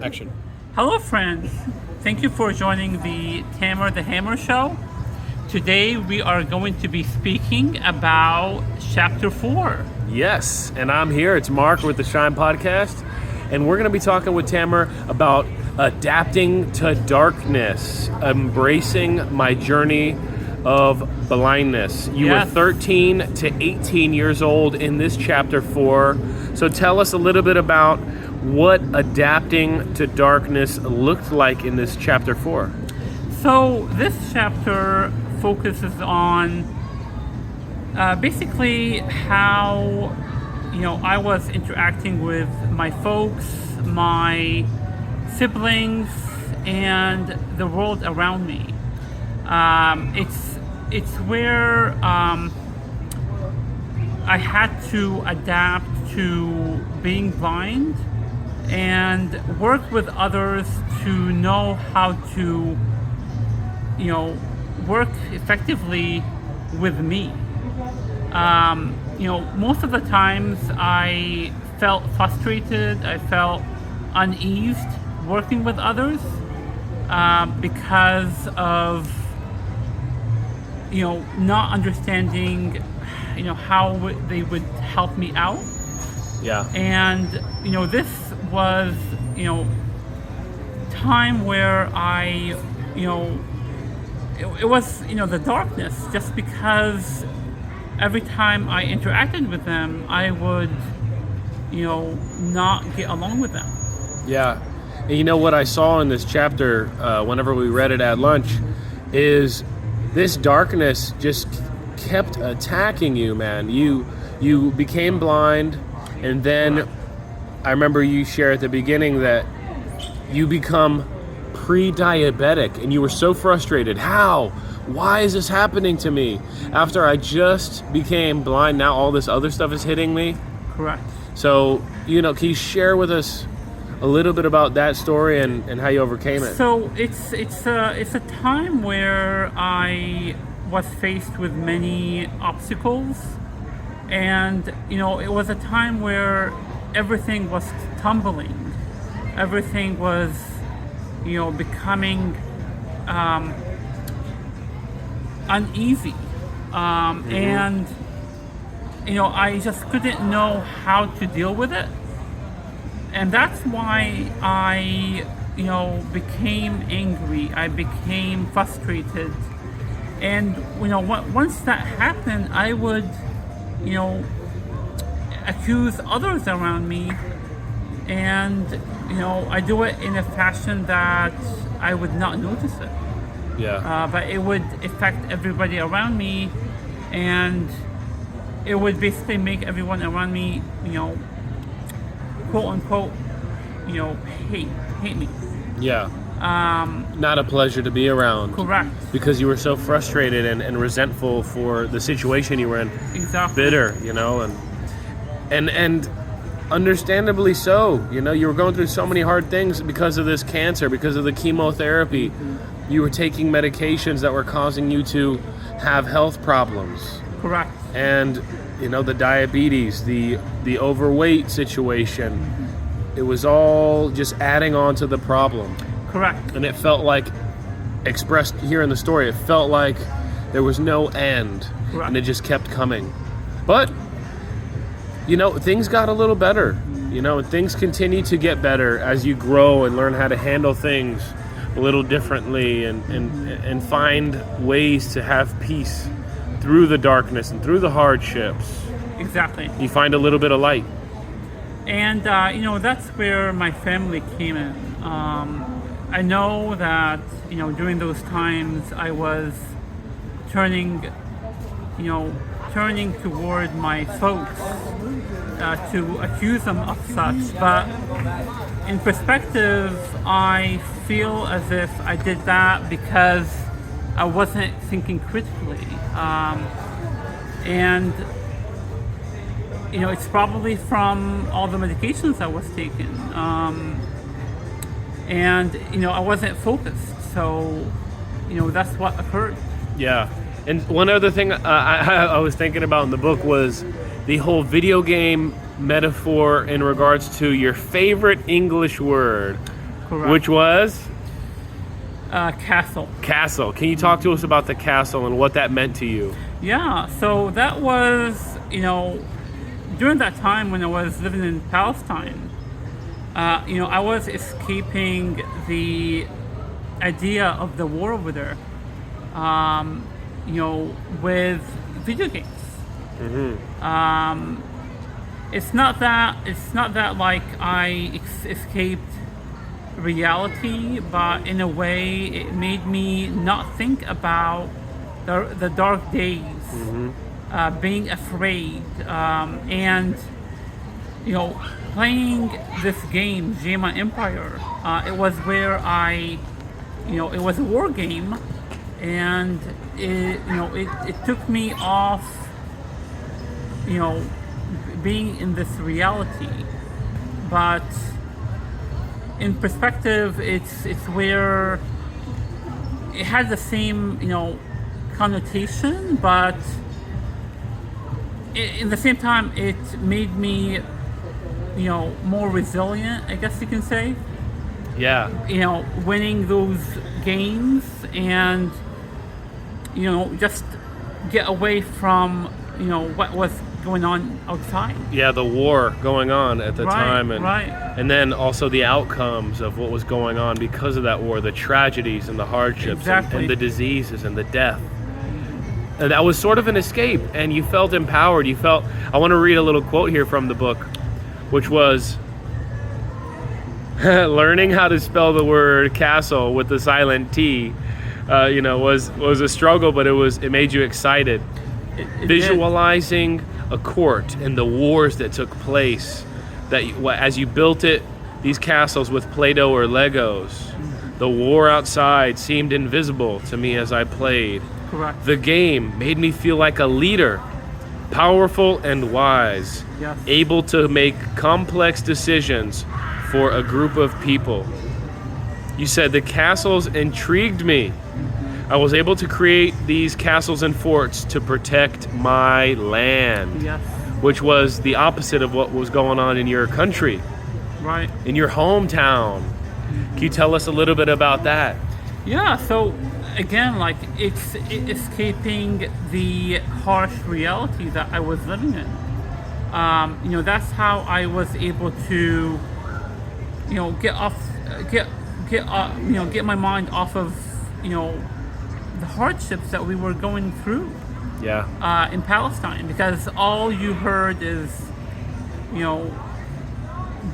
Action. Hello friends, thank you for joining the Tamer the Hammer show. Today we are going to be speaking about chapter 4. Yes, and I'm here. It's Mark with the Shine Podcast, and we're going to be talking with Tamer about adapting to darkness, embracing my journey of blindness. You Yes. were 13 to 18 years old in this chapter 4, so tell us a little bit about what adapting to darkness looked like in this chapter 4. So this chapter focuses on basically how I was interacting with my folks, my siblings, and the world around me. It's where I had to adapt to being blind and work with others to know how to work effectively with me. Most of the times I felt frustrated, I felt uneased working with others because of not understanding how they would help me out. Yeah. And this was time where I it was the darkness, just because every time I interacted with them I would not get along with them. Yeah. And what I saw in this chapter, whenever we read it at lunch, is this darkness just kept attacking you, man. You became blind, and then I remember you share at the beginning that you become pre-diabetic, and you were so frustrated. How? Why is this happening to me? After I just became blind, now all this other stuff is hitting me. Correct. So, can you share with us a little bit about that story and how you overcame it? So it's a time where I was faced with many obstacles, and it was a time where everything was tumbling, everything was becoming uneasy, and I just couldn't know how to deal with it. And that's why I became angry, I became frustrated. And once that happened, I would accuse others around me, and I do it in a fashion that I would not notice it. Yeah. But it would affect everybody around me, and it would basically make everyone around me, quote unquote, hate me. Yeah. Not a pleasure to be around. Correct. Because you were so frustrated and resentful for the situation you were in. Exactly. Bitter, and understandably so. You were going through so many hard things because of this cancer, because of the chemotherapy. You were taking medications that were causing you to have health problems. Correct. And the diabetes, the overweight situation, it was all just adding on to the problem. Correct. And it felt like, expressed here in the story, it felt like there was no end. Correct. And it just kept coming. But things got a little better, and things continue to get better as you grow and learn how to handle things a little differently and find ways to have peace through the darkness and through the hardships. Exactly. You find a little bit of light. And that's where my family came in. I know that during those times I was turning toward my folks to accuse them of such, but in perspective I feel as if I did that because I wasn't thinking critically, and it's probably from all the medications I was taking, and I wasn't focused, so that's what occurred. Yeah. And one other thing I was thinking about in the book was the whole video game metaphor in regards to your favorite English word, Correct. which was Castle. Castle. Can you talk to us about the castle and what that meant to you? Yeah, so that was, during that time when I was living in Palestine, I was escaping the idea of the war over there, with video games. It's not that like I escaped reality, but in a way it made me not think about the dark days, being afraid, and playing this game, Jema Empire. It was where it was a war game, and it took me off, being in this reality. But in perspective, it's where it had the same connotation, but in the same time it made me more resilient, I guess you can say. Yeah. Winning those games and just get away from what was going on outside. Yeah, the war going on at the time, and then also the outcomes of what was going on because of that war, the tragedies and the hardships, Exactly. and the diseases and the death. And that was sort of an escape, and you felt empowered. I want to read a little quote here from the book, which was, learning how to spell the word castle with the silent T, was a struggle, but it made you excited. It Visualizing a court and the wars that took place, as you built these castles with Play-Doh or Legos, the war outside seemed invisible to me as I played. Correct. The game made me feel like a leader, powerful and wise, Yes. able to make complex decisions for a group of people. You said the castles intrigued me. I was able to create these castles and forts to protect my land, Yes. which was the opposite of what was going on in your country, Right. in your hometown. Can you tell us a little bit about that? Yeah, so again, like it's escaping the harsh reality that I was living in. That's how I was able to, get my mind off of, the hardships that we were going through Yeah. in Palestine, because all you heard is,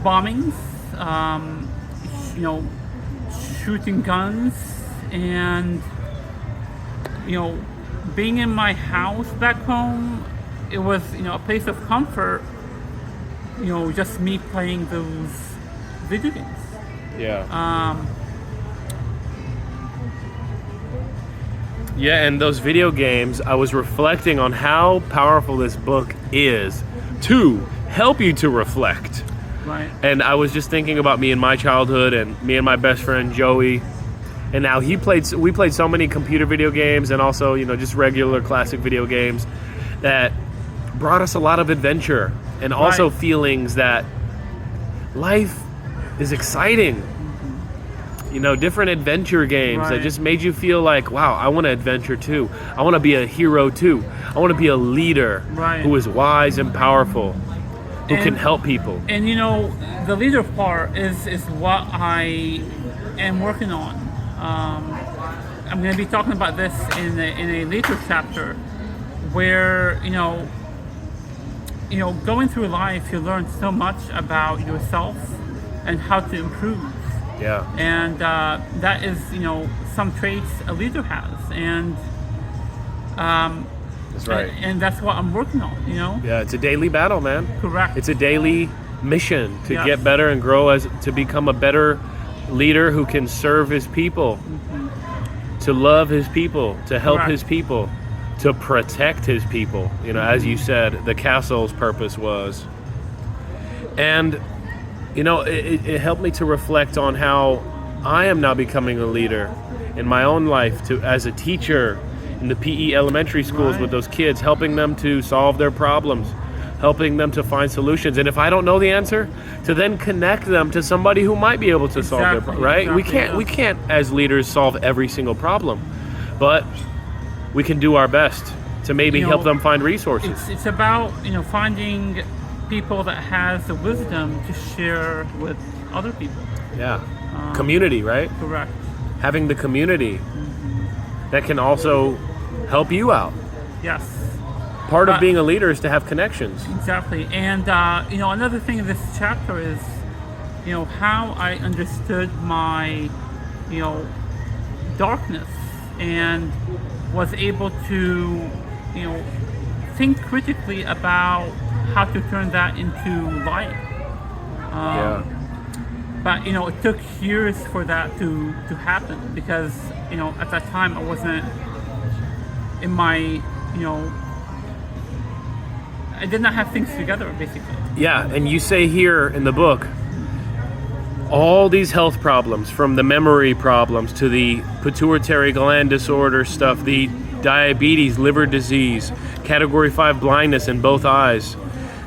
bombings, shooting guns, and being in my house back home, it was a place of comfort, just me playing those video games. Yeah. Yeah, and those video games, I was reflecting on how powerful this book is to help you to reflect. Right. And I was just thinking about me in my childhood and me and my best friend Joey. And now we played so many computer video games and also, just regular classic video games that brought us a lot of adventure and also Right. feelings that life is exciting. Different adventure games that Right. just made you feel like, wow, I want to adventure too. I want to be a hero too. I want to be a leader Right. who is wise and powerful, who can And- help people. And the leader part is what I am working on. I'm going to be talking about this in a later chapter, where going through life, you learn so much about yourself and how to improve. Yeah. And that is some traits a leader has, and That's right. and that's what I'm working on. Yeah, it's a daily battle, man. Correct. It's a daily mission to Yes. get better and grow to become a better leader who can serve his people, to love his people, to help Correct. his people, to protect his people. As you said, the castle's purpose was. And, it helped me to reflect on how I am now becoming a leader in my own life, as a teacher in the PE elementary schools Right. with those kids, helping them to solve their problems, helping them to find solutions. And if I don't know the answer, to then connect them to somebody who might be able to solve their problem, right? Exactly, We can't as leaders solve every single problem, but we can do our best to maybe help them find resources. It's about, finding people that has the wisdom to share with other people. Yeah. Community, right? Correct. Having the community that can also help you out. Yes. Part of being a leader is to have connections. Exactly. And, another thing in this chapter is, how I understood my, darkness and was able to, think critically about how to turn that into light. But, it took years for that to happen because, at that time I wasn't in my, I did not have things together, basically. Yeah, and you say here in the book, all these health problems, from the memory problems to the pituitary gland disorder stuff, the diabetes, liver disease, category 5 blindness in both eyes.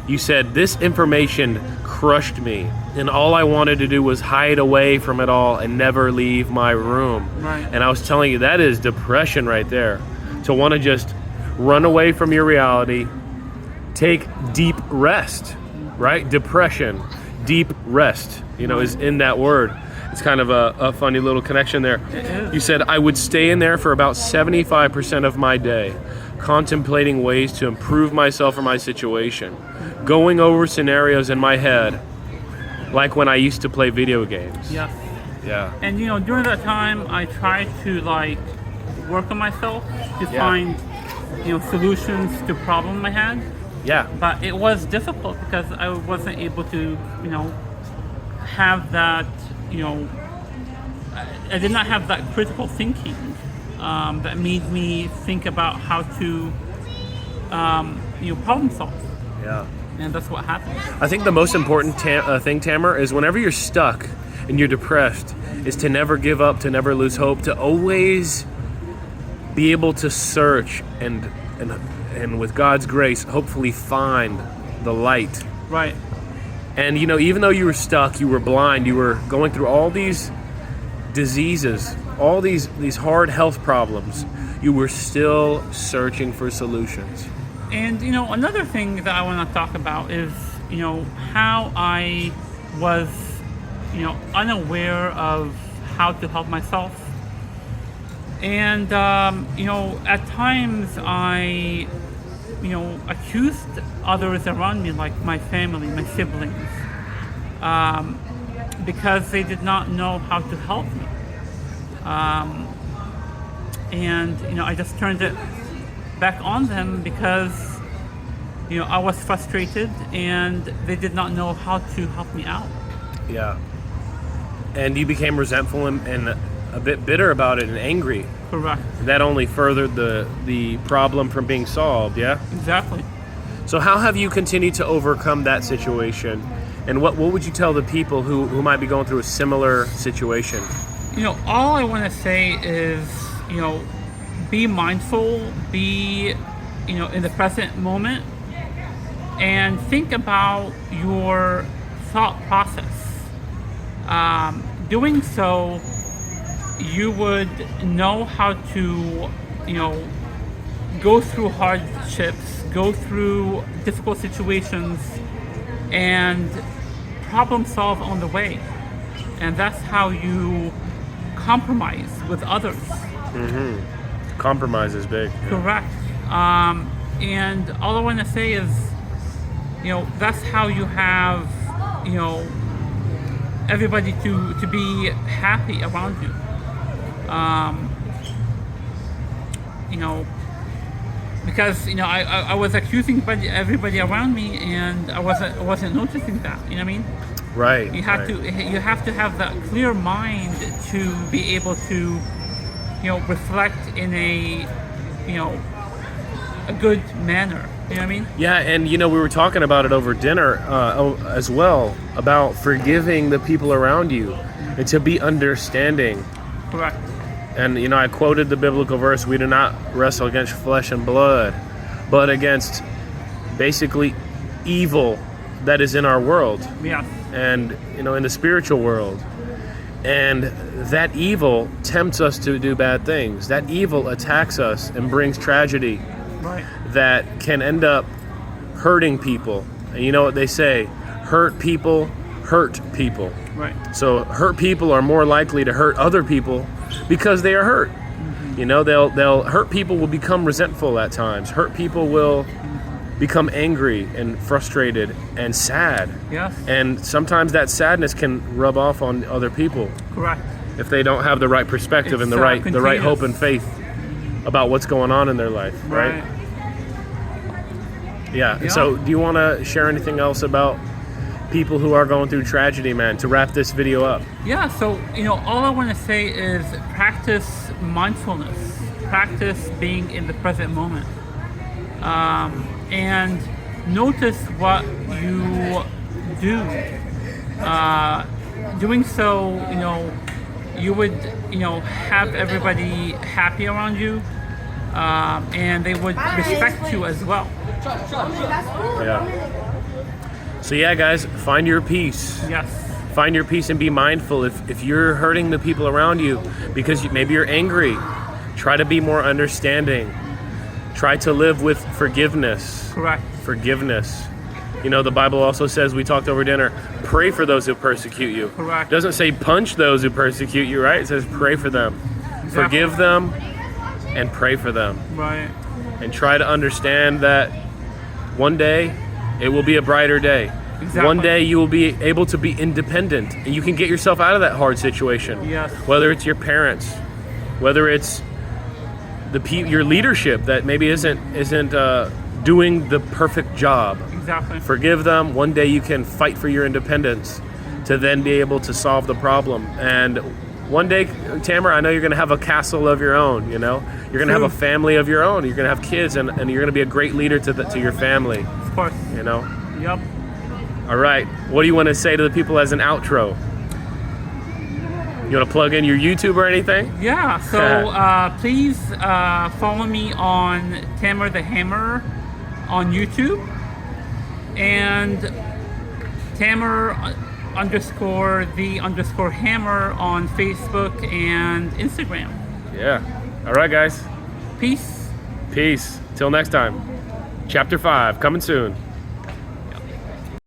You said, this information crushed me, and all I wanted to do was hide away from it all and never leave my room. Right. And I was telling you, that is depression right there. To want to just run away from your reality, take deep rest, right? Depression, deep rest, is in that word. It's kind of a funny little connection there. You said, I would stay in there for about 75% of my day, contemplating ways to improve myself or my situation, going over scenarios in my head, like when I used to play video games. Yes. Yeah. And during that time, I tried to work on myself to find solutions to problems I had. Yeah. But it was difficult because I wasn't able to have that. I did not have that critical thinking that made me think about how to problem solve. Yeah. And that's what happened. I think the most important thing, Tamer, is whenever you're stuck and you're depressed, is to never give up, to never lose hope, to always be able to search and with God's grace, hopefully find the light. Right. And even though you were stuck, you were blind, you were going through all these diseases, all these hard health problems, you were still searching for solutions. And another thing that I want to talk about is how I was unaware of how to help myself. And at times I accused others around me, like my family, my siblings, because they did not know how to help me. And I just turned it back on them because I was frustrated and they did not know how to help me out. Yeah. And you became resentful and a bit bitter about it and angry. Correct. That only furthered the problem from being solved, yeah? Exactly. So how have you continued to overcome that situation? And what would you tell the people who might be going through a similar situation? All I want to say is, be mindful, be, in the present moment, and think about your thought process. Doing so, you would know how to, go through hardships, go through difficult situations, and problem solve on the way. And that's how you compromise with others. Mm-hmm. Compromise is big. Correct. And all I want to say is, that's how you have, everybody to be happy around you. Because I was accusing everybody around me, and I wasn't noticing that. You know what I mean? Right. You have to have that clear mind to be able to reflect in a good manner. You know what I mean? Yeah, and we were talking about it over dinner as well, about forgiving the people around you and to be understanding. Correct. And I quoted the biblical verse, we do not wrestle against flesh and blood, but against basically evil that is in our world, Yes. and in the spiritual world. And that evil tempts us to do bad things. That evil attacks us and brings tragedy Right. that can end up hurting people. And you know what they say, hurt people hurt people. Right. So hurt people are more likely to hurt other people because they are hurt. They'll hurt people will become resentful at times. Hurt people will become angry and frustrated and sad. Yes. And sometimes that sadness can rub off on other people Correct. if they don't have the right perspective It's, and the right contagious. hope and faith about what's going on in their life, right? Yeah. Yeah. So do you want to share anything else about people who are going through tragedy, man, to wrap this video up? Yeah, so, all I want to say is practice mindfulness, practice being in the present moment, and notice what you do. Doing so, you would, have everybody happy around you, and they would respect you as well. Yeah. So yeah, guys, find your peace. Yes. Find your peace and be mindful. If you're hurting the people around you because maybe you're angry, try to be more understanding. Try to live with forgiveness. Correct. Forgiveness. The Bible also says, we talked over dinner, pray for those who persecute you. Correct. It doesn't say punch those who persecute you, right? It says pray for them. Exactly. Forgive them and pray for them. Right. And try to understand that one day it will be a brighter day. Exactly. One day you will be able to be independent and you can get yourself out of that hard situation. Yes. Whether it's your parents, whether it's your leadership that maybe isn't doing the perfect job. Exactly. Forgive them. One day you can fight for your independence to then be able to solve the problem. And one day, Tamara, I know you're going to have a castle of your own. You're going to have a family of your own. You're going to have kids, and you're going to be a great leader to your family. Of course. Yep. All right. What do you want to say to the people as an outro? You want to plug in your YouTube or anything? Yeah. So please follow me on Tamer the Hammer on YouTube and Tamer _the_ hammer on Facebook and Instagram. Yeah. All right, guys. Peace. Peace. Till next time. Chapter 5 coming soon.